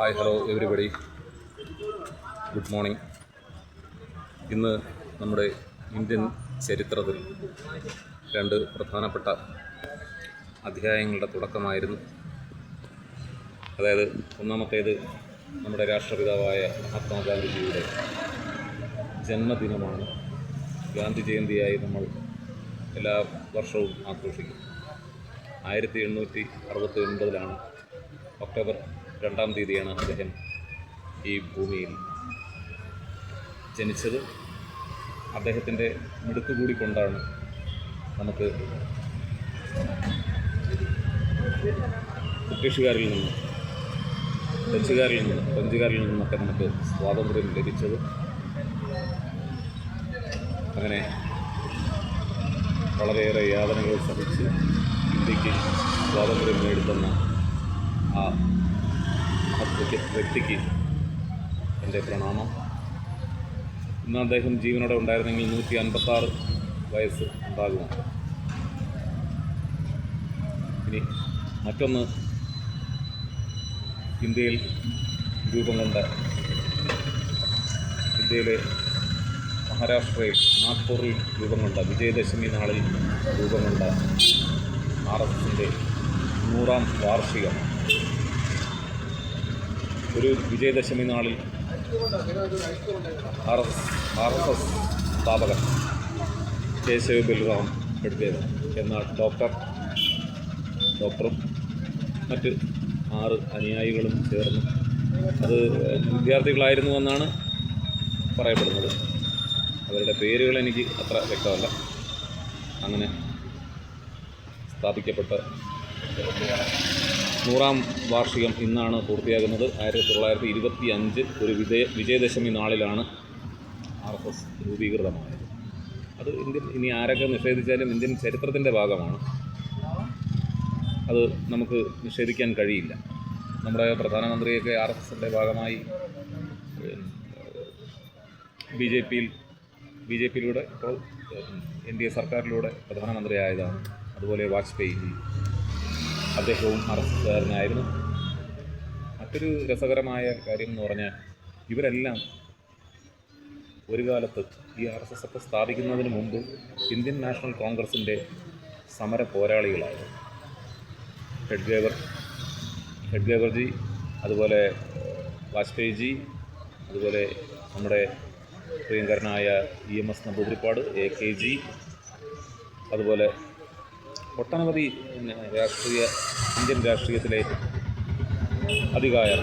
Hi hello everybody, good morning. ഇന്ന് നമ്മുടെ Indian ചരിത്രത്തിൽ രണ്ട് പ്രധാനപ്പെട്ട അധ്യായങ്ങളുടെ തുടക്കമായിരുന്നു. അതായത് ഒന്നാമത്തേത് നമ്മുടെ രാഷ്ട്രപിതാവായ മഹാത്മാഗാന്ധിജിയുടെ ജന്മദിനമാണ്. ഗാന്ധി ജയന്തിയായി നമ്മൾ എല്ലാ വർഷവും ആഘോഷിക്കും. 1869 ഒക്ടോബർ 2-ാം തീയതിയാണ് അദ്ദേഹം ഈ ഭൂമിയിൽ ജനിച്ചത്. അദ്ദേഹത്തിൻ്റെ മിടുക്ക് കൂടി കൊണ്ടാണ് നമുക്ക് ബ്രിട്ടീഷുകാരിൽ നിന്നും ഫ്രഞ്ചുകാരിൽ നിന്നൊക്കെ നമുക്ക് സ്വാതന്ത്ര്യം ലഭിച്ചത്. അങ്ങനെ വളരെയേറെ യാതനകൾ സഹിച്ച് ഇന്ത്യക്ക് സ്വാതന്ത്ര്യം നേടിത്തന്ന ആ വ്യക്തിക്ക് എൻ്റെ പ്രണാമം. ഇന്ന് അദ്ദേഹം ജീവനോടെ ഉണ്ടായിരുന്നെങ്കിൽ 156 വയസ്സ് ഉണ്ടാകും. ഇനി മറ്റൊന്ന്, ഇന്ത്യയിലെ മഹാരാഷ്ട്രയിൽ നാഗ്പൂറിൽ രൂപം കൊണ്ട വിജയദശമി നാളിൽ രൂപം കൊണ്ട RSSൻ്റെ 100-ാം വാർഷികം. ഒരു വിജയദശമി നാളിൽ RSS സ്ഥാപകൻ കേശവ് ബൽറാം ഭട്ദേവ് എന്ന ഡോക്ടറും മറ്റ് 6 അനുയായികളും ചേർന്ന്, അത് വിദ്യാർത്ഥികളായിരുന്നുവെന്നാണ് പറയപ്പെടുന്നത്. അവരുടെ പേരുകൾ എനിക്ക് അത്ര വ്യക്തമല്ല. അങ്ങനെ സ്ഥാപിക്കപ്പെട്ട 100-ാം വാർഷികം ഇന്നാണ് പൂർത്തിയാകുന്നത്. 1925 ഒരു വിജയദശമി നാളിലാണ് RSS രൂപീകൃതമായത്. അത് ഇനി ആരൊക്കെ നിഷേധിച്ചാലും ഇന്ത്യൻ ചരിത്രത്തിൻ്റെ ഭാഗമാണ്. അത് നമുക്ക് നിഷേധിക്കാൻ കഴിയില്ല. നമ്മുടെ പ്രധാനമന്ത്രിയൊക്കെ RSSൻ്റെ ഭാഗമായി ബി ജെ പിയിലൂടെ ഇപ്പോൾ NDA സർക്കാരിലൂടെ പ്രധാനമന്ത്രിയായതാണ്. അതുപോലെ വാജ്പേയി, അദ്ദേഹവും RSSകാരനായിരുന്നു. മറ്റൊരു രസകരമായ കാര്യം എന്ന് പറഞ്ഞാൽ, ഇവരെല്ലാം ഒരു കാലത്ത് ഈ RSS ഒക്കെ സ്ഥാപിക്കുന്നതിന് മുമ്പ് ഇന്ത്യൻ നാഷണൽ കോൺഗ്രസിൻ്റെ സമര പോരാളികളായിരുന്നു. ഹെഡ്ഗേവർജി, അതുപോലെ വാജ്പേയിജി, അതുപോലെ നമ്മുടെ പ്രിയങ്കരനായ EMS നമ്പൂതിരിപ്പാട്, AKG, അതുപോലെ ഒട്ടനവധി ഇന്ത്യൻ രാഷ്ട്രീയത്തിലെ അധികാരം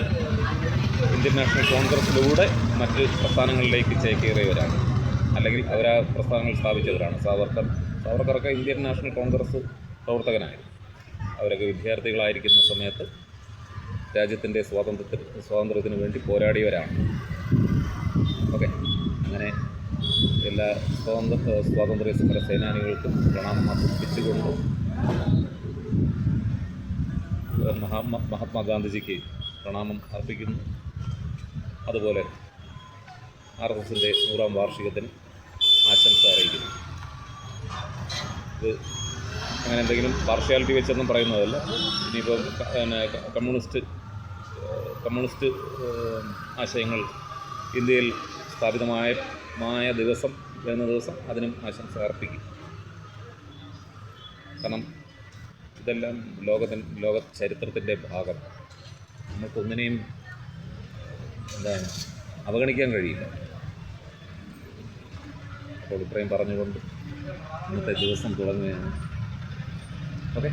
ഇന്ത്യൻ നാഷണൽ കോൺഗ്രസിലൂടെ മറ്റ് പ്രസ്ഥാനങ്ങളിലേക്ക് ചേക്കേറിയവരാണ്, അല്ലെങ്കിൽ അവരാ പ്രസ്ഥാനങ്ങൾ സ്ഥാപിച്ചവരാണ്. സാവർക്കറൊക്കെ ഇന്ത്യൻ നാഷണൽ കോൺഗ്രസ് പ്രവർത്തകനായിരുന്നു. അവരൊക്കെ വിദ്യാർത്ഥികളായിരിക്കുന്ന സമയത്ത് രാജ്യത്തിൻ്റെ സ്വാതന്ത്ര്യത്തിന് വേണ്ടി പോരാടിയവരാണ്. ഓക്കെ, അങ്ങനെ എല്ലാ സ്വാതന്ത്ര്യ സമര സേനാനികൾക്കും പ്രണാമം അർപ്പിച്ചുകൊണ്ട് മഹാത്മാഗാന്ധിജിക്ക് പ്രണാമം അർപ്പിക്കുന്നു. അതുപോലെ RSSൻ്റെ 100-ാം വാർഷികത്തിന് ആശംസ അറിയിക്കുന്നു. ഇത് അങ്ങനെ എന്തെങ്കിലും പാർഷ്യാലിറ്റി വെച്ചൊന്നും പറയുന്നതല്ല. ഇനിയിപ്പം കമ്മ്യൂണിസ്റ്റ് ആശയങ്ങൾ ഇന്ത്യയിൽ സ്ഥാപിതമായ ദിവസം അതിനും ആശംസ അർപ്പിക്കും. കാരണം ഇതെല്ലാം ലോക ചരിത്രത്തിൻ്റെ ഭാഗം. നമുക്കൊന്നിനെയും അവഗണിക്കാൻ കഴിയില്ല. അപ്പോൾ ഇത്രയും പറഞ്ഞുകൊണ്ട് ഇന്നത്തെ ദിവസം തുടങ്ങുകയാണ്. ഓക്കെ.